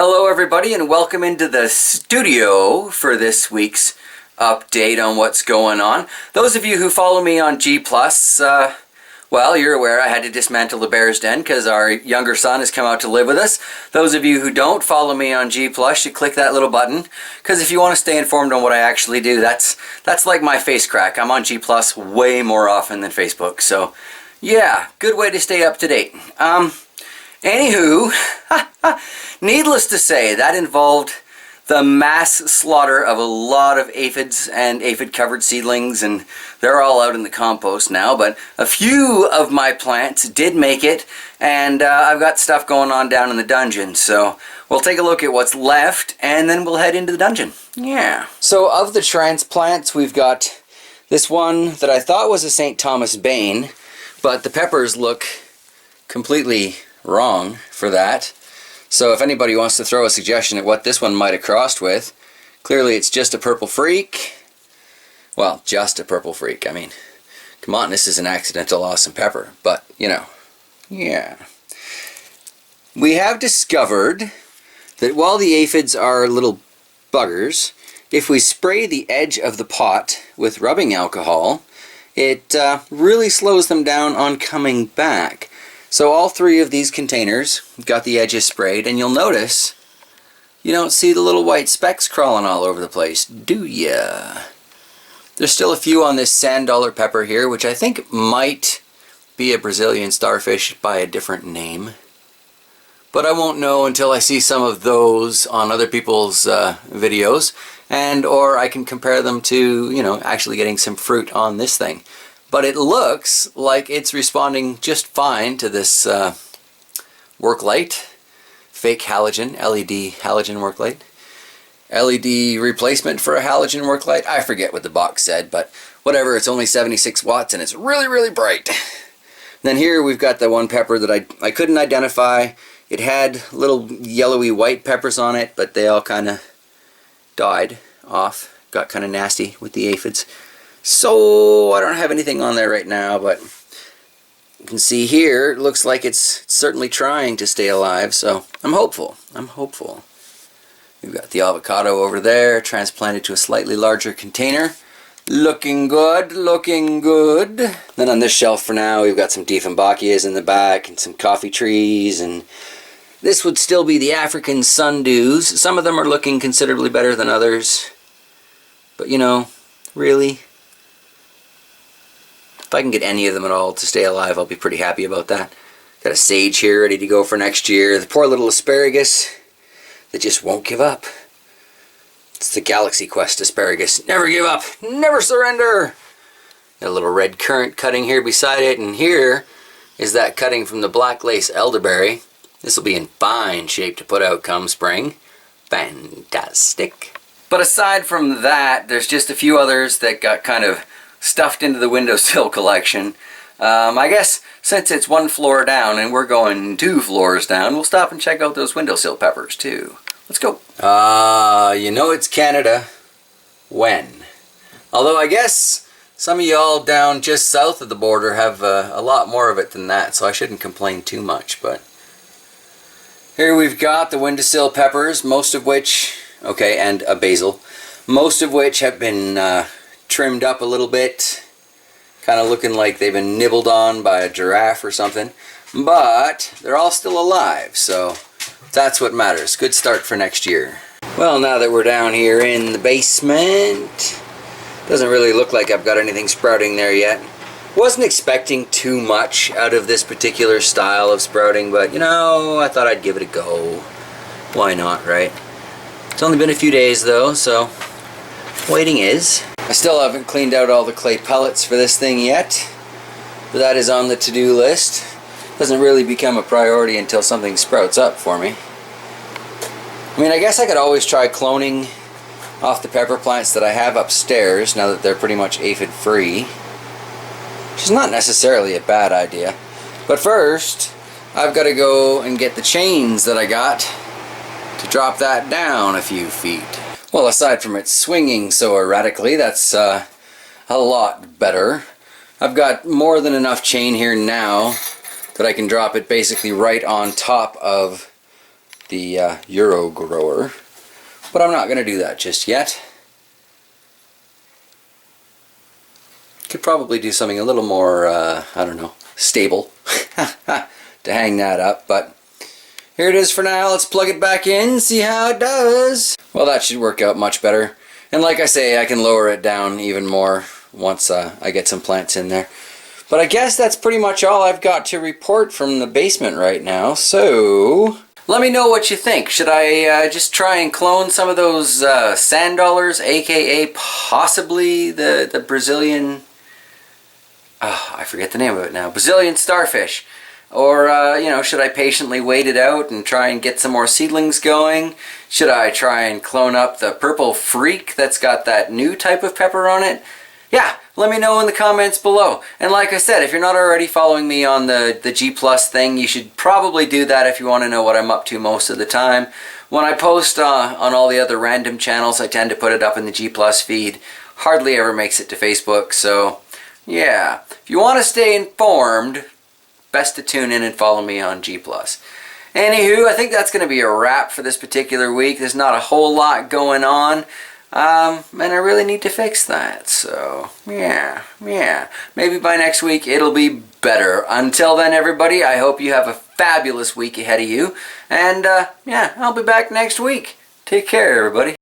Hello everybody and welcome into the studio for this week's update on what's going on. Those of you who follow me on G+, well, you're aware I had to dismantle the bear's den because our younger son has come out to live with us. Those of you who don't follow me on G+, should click that little button, because if you want to stay informed on what I actually do, that's like my face crack. I'm on G+, way more often than Facebook, so yeah, good way to stay up to date. Anywho, needless to say, that involved the mass slaughter of a lot of aphids and aphid-covered seedlings, and they're all out in the compost now, but a few of my plants did make it, and I've got stuff going on down in the dungeon, so we'll take a look at what's left, and then we'll head into the dungeon. Yeah. So of the transplants, we've got this one that I thought was a St. Thomas Bane, but the peppers look completely wrong for that. So if anybody wants to throw a suggestion at what this one might have crossed with, clearly it's just a purple freak. Well, just a purple freak. I mean, come on, this is an accidental awesome pepper. But, you know, yeah. We have discovered that while the aphids are little buggers, if we spray the edge of the pot with rubbing alcohol, it really slows them down on coming back. So all three of these containers got the edges sprayed, and you'll notice you don't see the little white specks crawling all over the place, do ya? There's still a few on this sand dollar pepper here, which I think might be a Brazilian starfish by a different name. But I won't know until I see some of those on other people's videos, and or I can compare them to, you know, actually getting some fruit on this thing. But it looks like it's responding just fine to this work light, fake halogen, LED halogen work light. LED replacement for a halogen work light. I forget what the box said, but whatever, it's only 76 watts and it's really, really bright. Then here we've got the one pepper that I couldn't identify. It had little yellowy white peppers on it, but they all kind of died off, got kind of nasty with the aphids. So I don't have anything on there right now, but you can see here, it looks like it's certainly trying to stay alive, so I'm hopeful. I'm hopeful. We've got the avocado over there, transplanted to a slightly larger container. Looking good, looking good. Then on this shelf for now, we've got some Dieffenbachias in the back and some coffee trees, and this would still be the African sundews. Some of them are looking considerably better than others, but you know, really, if I can get any of them at all to stay alive, I'll be pretty happy about that. Got a sage here ready to go for next year. The poor little asparagus that just won't give up. It's the Galaxy Quest asparagus. Never give up, never surrender. Got a little red currant cutting here beside it, and here is that cutting from the black lace elderberry. This will be in fine shape to put out come spring. Fantastic. But aside from that, there's just a few others that got kind of stuffed into the windowsill collection. I guess since it's one floor down and we're going 2 floors down, we'll stop and check out those windowsill peppers too. Let's go. You know it's Canada when. Although I guess some of y'all down just south of the border have a lot more of it than that, so I shouldn't complain too much. But here we've got the windowsill peppers, most of which, okay, and a basil, most of which have been trimmed up a little bit, kind of looking like they've been nibbled on by a giraffe or something, but they're all still alive, so that's what matters. Good start for next year. Well, now that we're down here in the basement, doesn't really look like I've got anything sprouting there yet. Wasn't expecting too much out of this particular style of sprouting, but you know, I thought I'd give it a go. Why not, right? It's only been a few days though, so waiting is. I still haven't cleaned out all the clay pellets for this thing yet, but that is on the to-do list. Doesn't really become a priority until something sprouts up for me. I mean, I guess I could always try cloning off the pepper plants that I have upstairs now that they're pretty much aphid free, which is not necessarily a bad idea. But first, I've got to go and get the chains that I got to drop that down a few feet. Well, aside from it swinging so erratically, that's a lot better. I've got more than enough chain here now that I can drop it basically right on top of the Euro grower, but I'm not going to do that just yet. Could probably do something a little more, I don't know, stable to hang that up, but here it is for now. Let's plug it back in, see how it does. Well, that should work out much better. And like I say, I can lower it down even more once I get some plants in there. But I guess that's pretty much all I've got to report from the basement right now. So let me know what you think. Should I just try and clone some of those sand dollars, aka possibly the Brazilian... Oh, I forget the name of it now. Brazilian starfish. Or, you know, should I patiently wait it out and try and get some more seedlings going? Should I try and clone up the purple freak that's got that new type of pepper on it? Yeah, let me know in the comments below. And like I said, if you're not already following me on the G Plus thing, you should probably do that if you want to know what I'm up to most of the time. When I post on all the other random channels, I tend to put it up in the G Plus feed. Hardly ever makes it to Facebook, so... yeah, if you want to stay informed, best to tune in and follow me on G+. Anywho, I think that's going to be a wrap for this particular week. There's not a whole lot going on, and I really need to fix that. So, yeah. Maybe by next week it'll be better. Until then, everybody, I hope you have a fabulous week ahead of you. And, yeah, I'll be back next week. Take care, everybody.